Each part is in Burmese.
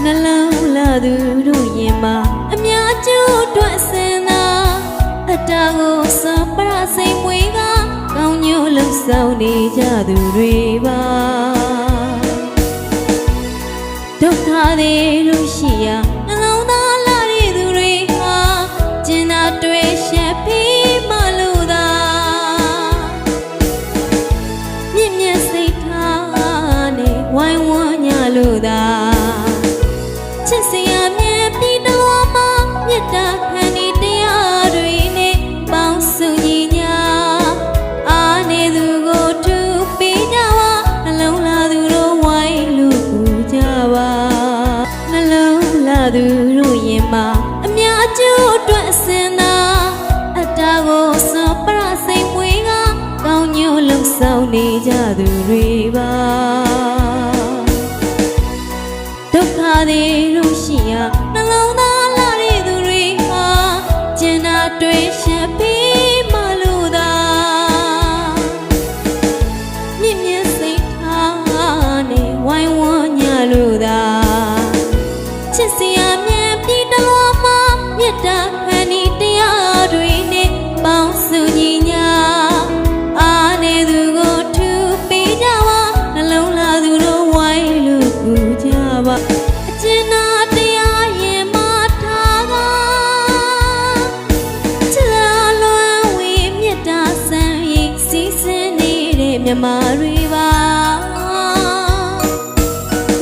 နှလုံးလာသူတို့ရင်မှာအများကျိုးအတွက်စင်သာအတားကိုစပရစိတ်မွေးကကောင်းညို့လှဆောင်နေကြသူတွေပါဒုက္ခတွေလို့ရှိရာနှလုံးသားလာတဲ့သူတွေဟာကျင်နာတွေ့ရှက်ပြီးမှလို့သာမြင့်မြတ်စိတ်ထားနဲ့ဝိုင်းဝန်းညလို့သာချစ်စရာမြဲပြီးတော့မှမြတ်တာခံနေတရားတွေနဲ့ပေါင်းစုညီညာအားနေသူကိုထူပေးကြပါနှလုံးလာသူတို့ဝိုင်းလို့ပူကြပါနှလုံးလာသူတို့ရင်မှာအများကျိုးအတွက်အစင်သာအတားကိုစပရစိတ်မွေးကကောင်းညို့လှဆောင်နေကြသူတွေပါဒုက္ခတွေလို့ရှိရာနှလုံးသားလာတဲ့သူတွေဟာကျင်နာတွေ့ရှက်ပြီးမှလို့သာမြင့်မြတ်စိတ်ထားနဲ့ဝိုင်းဝန်းညလို့သာချစ်စရာမြဲပြီးတော့မှမြတ်တာခံနေတရားတွေနဲ့ပေါင်းစုညီညာအားနေသူကိုထူပေးကြပါနှလုံးလာသူတို့ဝိုင်းလို့ပူကြပါအကျဉ်းနာတရားရင်မထားကချစ်လာလွန်ဝေမြတ်တာဆန်းရိပ်စီးစင်းနေတဲ့မြမတွေပါ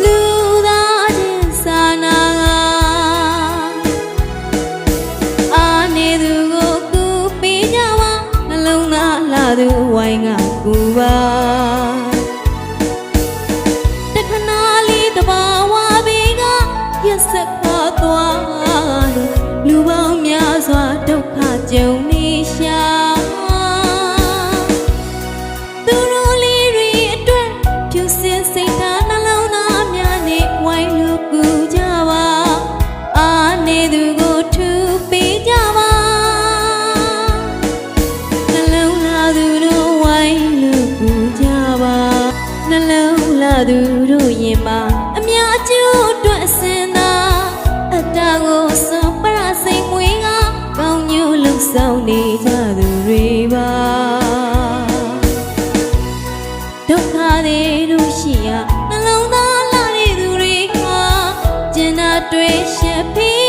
လူသားချင်းစာနာကအားနေသူကိုကူပေးကြပါနှလုံးသားလာသူဝိုင်းကကူပါတခဏလေးတဘာဝဘေးကရက်စက်ခါသွားလို့လူပေါင်းများစွာဒုက္ခကြုံနေရှာသူတို့လေးတွေအတွက်ဖြူစင်စိတ်ထားနှလုံးသားများနဲ့ဝိုင်းလို့ကူကြပါအားနေသူကိုထူပေးကြပါနှလုံးလာသူတို့ဝိုင်းလို့ကူကြပါနှလုံးလာသူတို့ရင်မှာအများကျိုးအတွက်အစင်သာအတားကိုစပရစိတ်မွေးကကောင်းညို့လှဆောင်နေကြသူတွေပါဒုက္ခတွေလို့ရှိရာနှလုံးသားလာတဲ့သူတွေဟာကျင်နာတွေ့ရှက်ပြီး